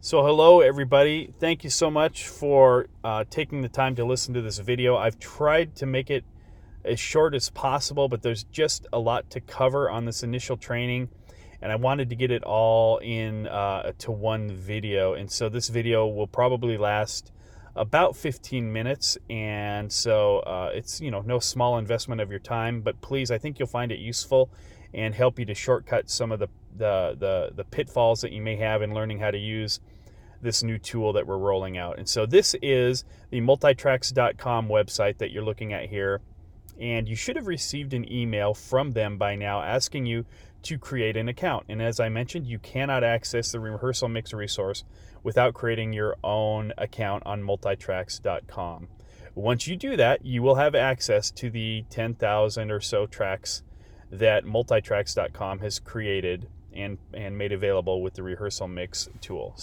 So hello everybody, thank you so much for taking the time to listen to this video. I've tried to make it as short as possible, but there's just a lot to cover on this initial training, and I wanted to get it all in to one video. And so this video will probably last about 15 minutes, and so it's no small investment of your time, but please, I think you'll find it useful and help you to shortcut some of the pitfalls that you may have in learning how to use this new tool that we're rolling out. And so this is the multitracks.com website that you're looking at here, and you should have received an email from them by now asking you to create an account. And as I mentioned, you cannot access the RehearsalMix resource without creating your own account on multitracks.com. Once you do that, you will have access to the 10,000 or so tracks that multitracks.com has created and made available with the RehearsalMix tool.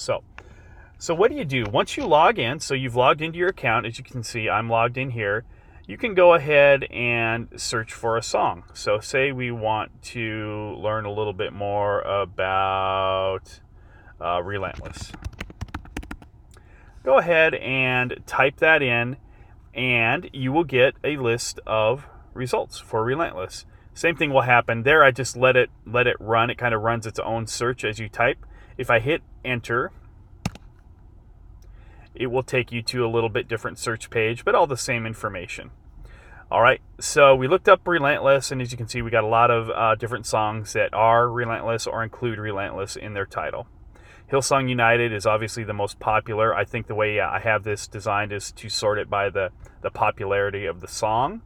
So what do you do? Once you log in, so you've logged into your account, as you can see, I'm logged in here, you can go ahead and search for a song. So say we want to learn a little bit more about Relentless. Go ahead and type that in, and you will get a list of results for Relentless. Same thing will happen there. I just let it run. It kind of runs its own search as you type. If I hit enter, it will take you to a little bit different search page, but all the same information. All right, so we looked up Relentless, and as you can see, we got a lot of different songs that are Relentless or include Relentless in their title. Hillsong United is obviously the most popular. I think the way I have this designed is to sort it by the popularity of the song.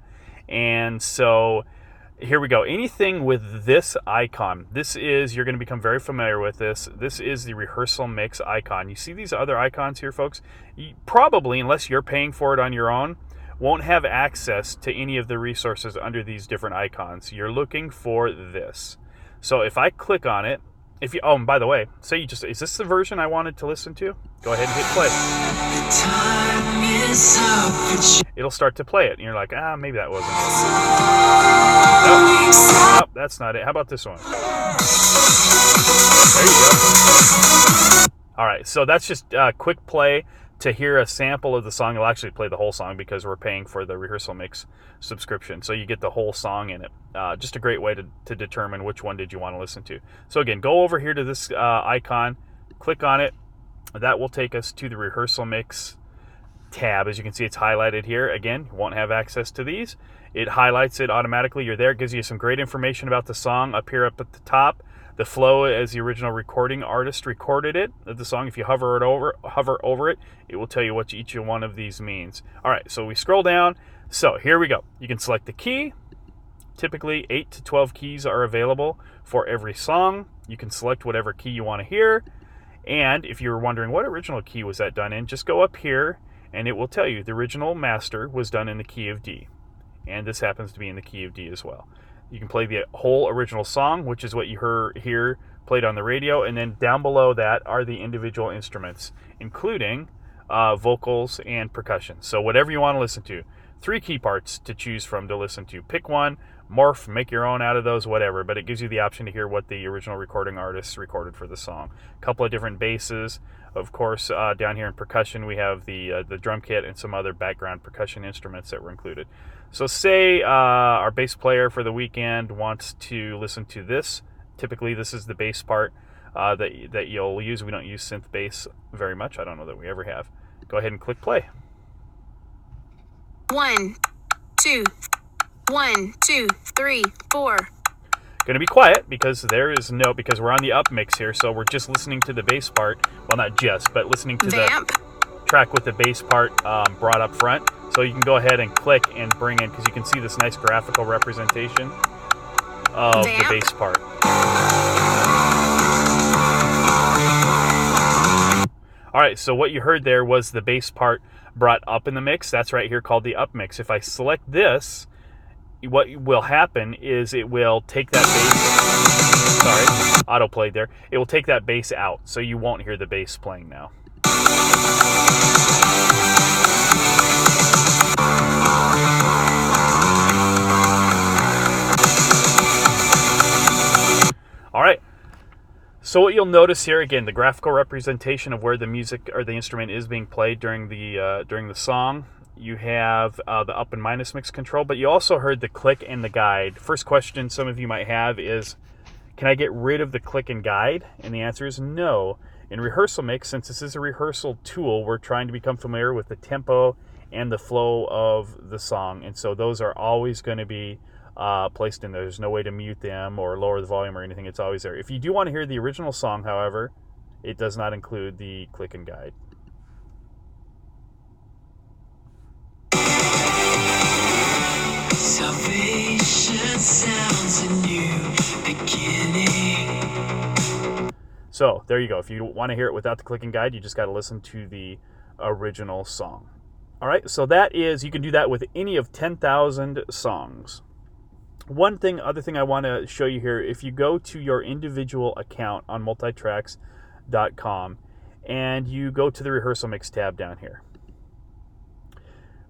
And so here we go. Anything with this icon. This is, you're going to become very familiar with this. This is the RehearsalMix icon. You see these other icons here, folks? You probably, unless you're paying for it on your own, won't have access to any of the resources under these different icons. You're looking for this. So if I click on it, oh, and by the way, say is this the version I wanted to listen to? Go ahead and hit play. It'll start to play it, and you're like, maybe that wasn't it. Nope, that's not it. How about this one? There you go. All right, so that's just a quick play to hear a sample of the song. It'll actually play the whole song because we're paying for the RehearsalMix subscription, so you get the whole song in it. Just a great way to determine which one did you want to listen to. So again, go over here to this icon, click on it. That will take us to the RehearsalMix tab. As you can see, it's highlighted here. Again, you won't have access to these. It highlights it automatically. You're there. It gives you some great information about the song up here up at the top. The flow as the original recording artist recorded it, the song. If you hover over it, it will tell you what each one of these means. All right, so we scroll down. So here we go. You can select the key. Typically 8 to 12 keys are available for every song. You can select whatever key you want to hear. And if you were wondering what original key was that done in, just go up here and it will tell you the original master was done in the key of D. And this happens to be in the key of D as well. You can play the whole original song, which is what you heard here played on the radio, and then down below that are the individual instruments, including vocals and percussion. So whatever you want to listen to. 3 key parts to choose from to listen to. Pick one, morph, make your own out of those, whatever, but it gives you the option to hear what the original recording artists recorded for the song. A couple of different basses. Of course, down here in percussion, we have the drum kit and some other background percussion instruments that were included. So say our bass player for the weekend wants to listen to this. Typically, this is the bass part that you'll use. We don't use synth bass very much. I don't know that we ever have. Go ahead and click play. 1, 2, 1, 2, 3, 4. Going to be quiet because because we're on the up mix here, so we're just listening to the bass part. Well, not just, but listening to the track with the bass part brought up front. So you can go ahead and click and bring in, because you can see this nice graphical representation of the bass part. All right, so what you heard there was the bass part brought up in the mix. That's right here called the up mix. If I select this, what will happen is it will take that bass, sorry, auto-played there. It will take that bass out, so you won't hear the bass playing now. All right, So what you'll notice here, again, the graphical representation of where the music or the instrument is being played during the song. You have the up and minus mix control, but you also heard the click and the guide. First question some of you might have is, can I get rid of the click and guide? And the answer is no. In RehearsalMix, since this is a rehearsal tool, we're trying to become familiar with the tempo and the flow of the song. And so those are always going to be placed in there. There's no way to mute them or lower the volume or anything. It's always there. If you do want to hear the original song, however, it does not include the click and guide. Salvation sounds a new beginning. So there you go. If you want to hear it without the click and guide, you just got to listen to the original song. All right, so that is, you can do that with any of 10,000 songs. Other thing I want to show you here, if you go to your individual account on multitracks.com and you go to the RehearsalMix tab down here.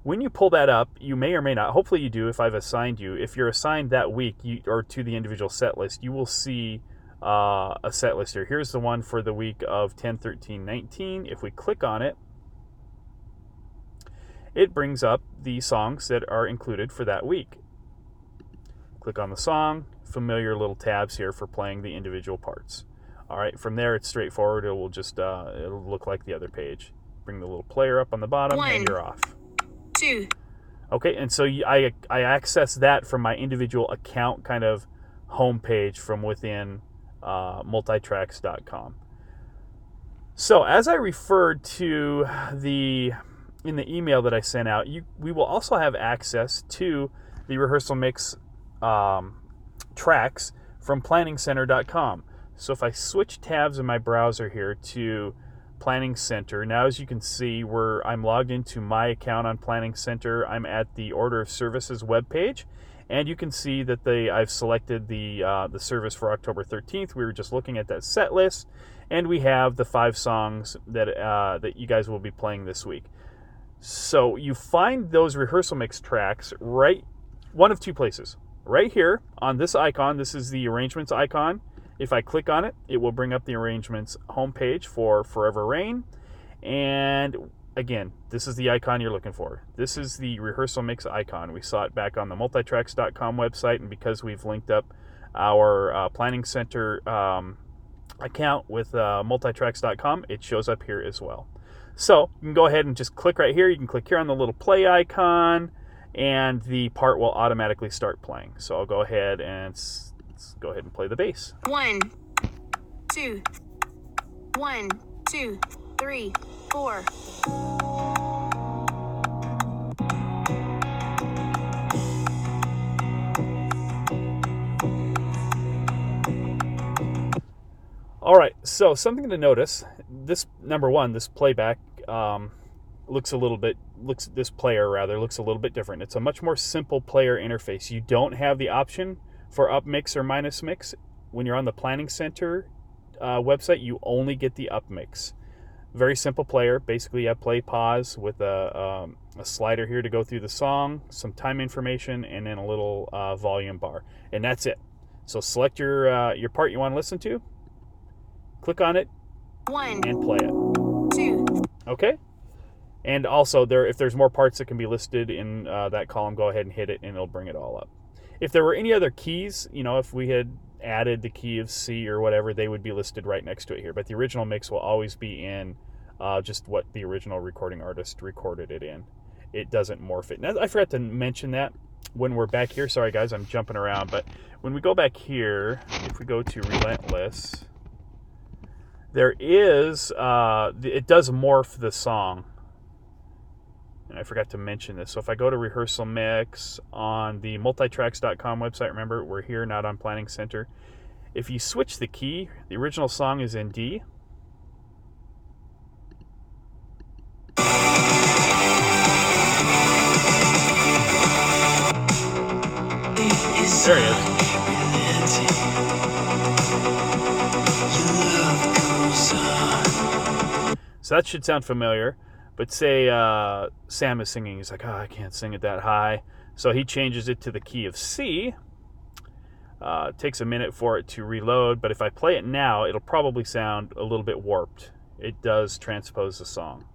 When you pull that up, you may or may not, hopefully you do if I've assigned you, if you're assigned that week or to the individual set list, you will see a set list here. Here's the one for the week of 10/13/19. If we click on it, it brings up the songs that are included for that week. Click on the song, familiar little tabs here for playing the individual parts. All right, from there it's straightforward. It will just it'll look like the other page. Bring the little player up on the bottom, and you're off. 2. Okay, and so I access that from my individual account kind of homepage from within multitracks.com. So as I referred to in the email that I sent out, we will also have access to the RehearsalMix tracks from planningcenter.com. So if I switch tabs in my browser here to Planning Center, now as you can see, I'm logged into my account on Planning Center. I'm at the Order of Services webpage, and you can see that I've selected the service for October 13th. We were just looking at that set list, and we have the 5 songs that you guys will be playing this week. So you find those RehearsalMix tracks right one of two places. Right here on this icon, this is the arrangements icon. If I click on it, it will bring up the arrangements homepage for Forever Rain. And again, this is the icon you're looking for. This is the RehearsalMix icon. We saw it back on the multitracks.com website, and because we've linked up our Planning Center account with multitracks.com, it shows up here as well. So you can go ahead and just click right here. You can click here on the little play icon, and the part will automatically start playing. So I'll go ahead and play the bass. 1, 2, 1, 2, 3, 4. All right, so something to notice. This playback looks a little bit looks a little bit different. It's a much more simple player interface. You don't have the option for up mix or minus mix. When you're on the Planning Center website, you only get the up mix. Very simple player. Basically, you have play pause with a slider here to go through the song, some time information, and then a little volume bar, and that's it. So select your part you want to listen to, click on it, 1, and play it. 2. Okay. And also, if there's more parts that can be listed in that column, go ahead and hit it, and it'll bring it all up. If there were any other keys, if we had added the key of C or whatever, they would be listed right next to it here. But the original mix will always be in just what the original recording artist recorded it in. It doesn't morph it. Now, I forgot to mention that when we're back here. Sorry, guys, I'm jumping around. But when we go back here, if we go to Relentless, there is, it does morph the song. And I forgot to mention this. So if I go to RehearsalMix on the multitracks.com website, remember, we're here, not on Planning Center. If you switch the key, the original song is in D. There he is. So that should sound familiar. But say Sam is singing, he's like, I can't sing it that high. So he changes it to the key of C. It takes a minute for it to reload, but if I play it now, it'll probably sound a little bit warped. It does transpose the song.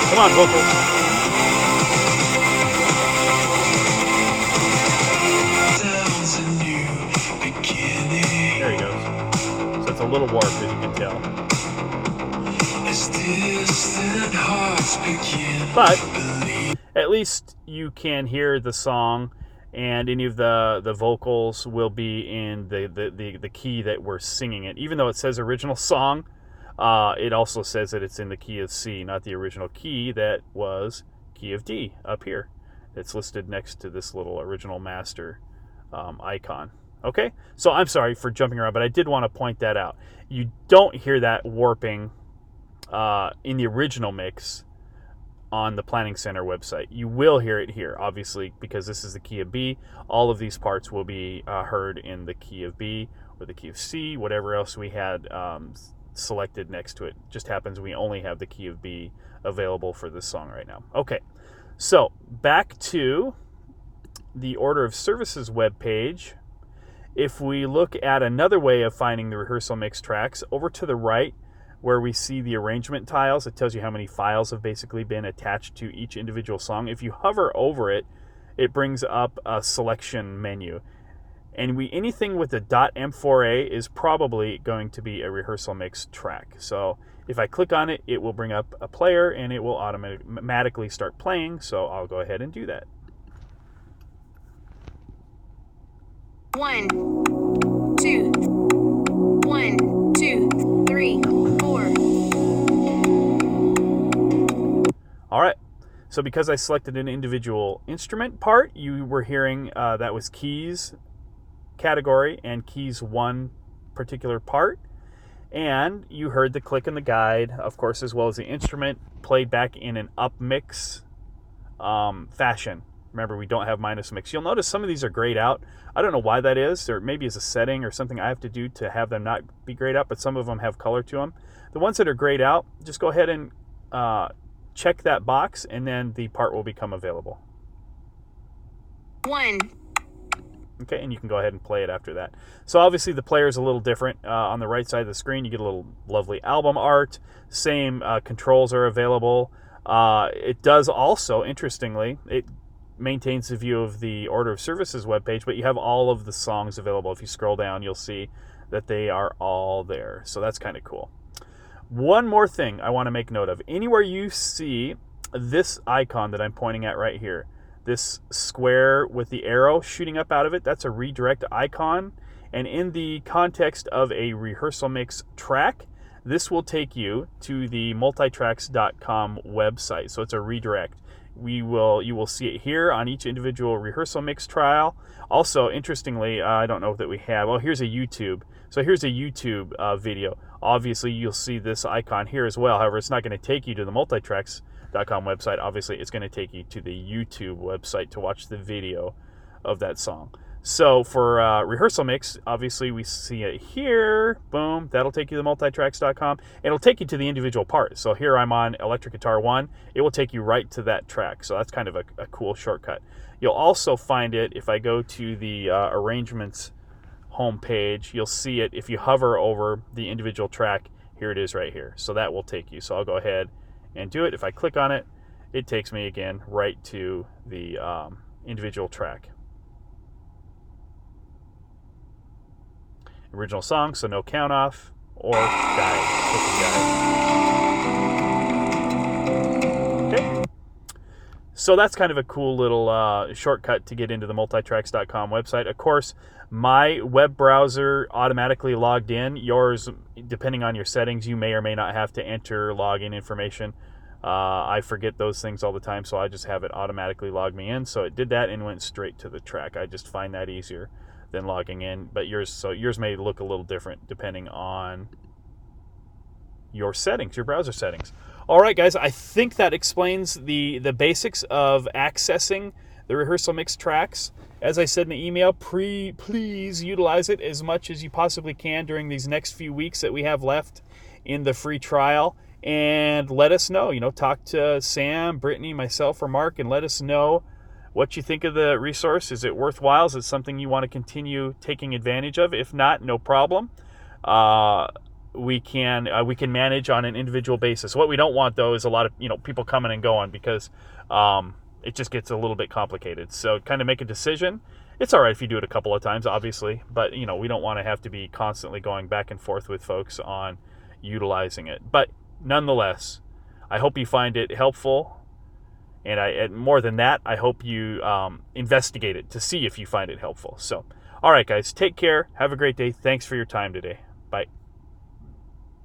Come on, vocals. Sounds a new beginning. There he goes. So it's a little warped, as you can tell. As distant hearts begin But to believe. at least you can hear the song, and any of the vocals will be in the key that we're singing it. Even though it says original song, it also says that it's in the key of C, not the original key that was key of D up here. It's listed next to this little original master icon. Okay, so I'm sorry for jumping around, but I did want to point that out. You don't hear that warping in the original mix on the Planning Center website. You will hear it here, obviously, because this is the key of B. All of these parts will be heard in the key of B or the key of C, whatever else we had selected next to it. Just happens we only have the key of B available for this song right now. Okay, so back to the Order of Services webpage. If we look at another way of finding the Rehearsal Mix tracks, over to the right where we see the arrangement tiles, it tells you how many files have basically been attached to each individual song. If you hover over it, it brings up a selection menu. And anything with the .m4a is probably going to be a Rehearsal Mix track. So if I click on it, it will bring up a player and it will automatically start playing. So I'll go ahead and do that. 1, 2, 1, 2, 3, 4. All right. So because I selected an individual instrument part, you were hearing that was keys category and keys one particular part. And you heard the click and the guide, of course, as well as the instrument played back in an up mix fashion. Remember, we don't have minus mix. You'll notice some of these are grayed out. I don't know why that is, or maybe it's a setting or something I have to do to have them not be grayed out, but some of them have color to them. The ones that are grayed out, just go ahead and check that box, and then the part will become available. 1. Okay, and you can go ahead and play it after that. So obviously the player is a little different. On the right side of the screen, you get a little lovely album art. Same controls are available. It does also, interestingly, it maintains the view of the Order of Services webpage, but you have all of the songs available. If you scroll down, you'll see that they are all there. So that's kind of cool. One more thing I want to make note of. Anywhere you see this icon that I'm pointing at right here, this square with the arrow shooting up out of it, that's a redirect icon. And in the context of a Rehearsal Mix track, this will take you to the multitracks.com website. So it's a redirect. You will see it here on each individual Rehearsal Mix trial. Also, interestingly, I don't know that we have. Well, here's a YouTube. So here's a YouTube video. Obviously, you'll see this icon here as well. However, it's not going to take you to the multitracks.com website. Obviously, it's going to take you to the YouTube website to watch the video of that song. So for Rehearsal Mix, obviously we see it here. Boom. That'll take you to multitracks.com. It'll take you to the individual part. So here I'm on Electric Guitar 1. It will take you right to that track. So that's kind of a cool shortcut. You'll also find it if I go to the arrangements homepage. You'll see it if you hover over the individual track. Here it is right here. So that will take you. So I'll go ahead and do it. If I click on it, it takes me again right to the individual track. Original song, so no count off or guide. Okay. So that's kind of a cool little shortcut to get into the multitracks.com website. Of course, my web browser automatically logged in. Yours, depending on your settings, you may or may not have to enter login information. I forget those things all the time, so I just have it automatically log me in. So it did that and went straight to the track. I just find that easier than logging in. But yours may look a little different depending on your settings, your browser settings. All right, guys, I think that explains the basics of accessing the Rehearsal Mix tracks. As I said in the email, please utilize it as much as you possibly can during these next few weeks that we have left in the free trial. And let us know, talk to Sam, Brittany, myself, or Mark, and let us know what you think of the resource. Is it worthwhile? Is it something you want to continue taking advantage of? If not, no problem. We can manage on an individual basis. What we don't want, though, is a lot of people coming and going, because it just gets a little bit complicated. So kind of make a decision. It's all right if you do it a couple of times, obviously, but we don't want to have to be constantly going back and forth with folks on utilizing it. But nonetheless, I hope you find it helpful, and more than that, I hope you investigate it to see if you find it helpful. So, all right, guys, take care. Have a great day. Thanks for your time today. Bye.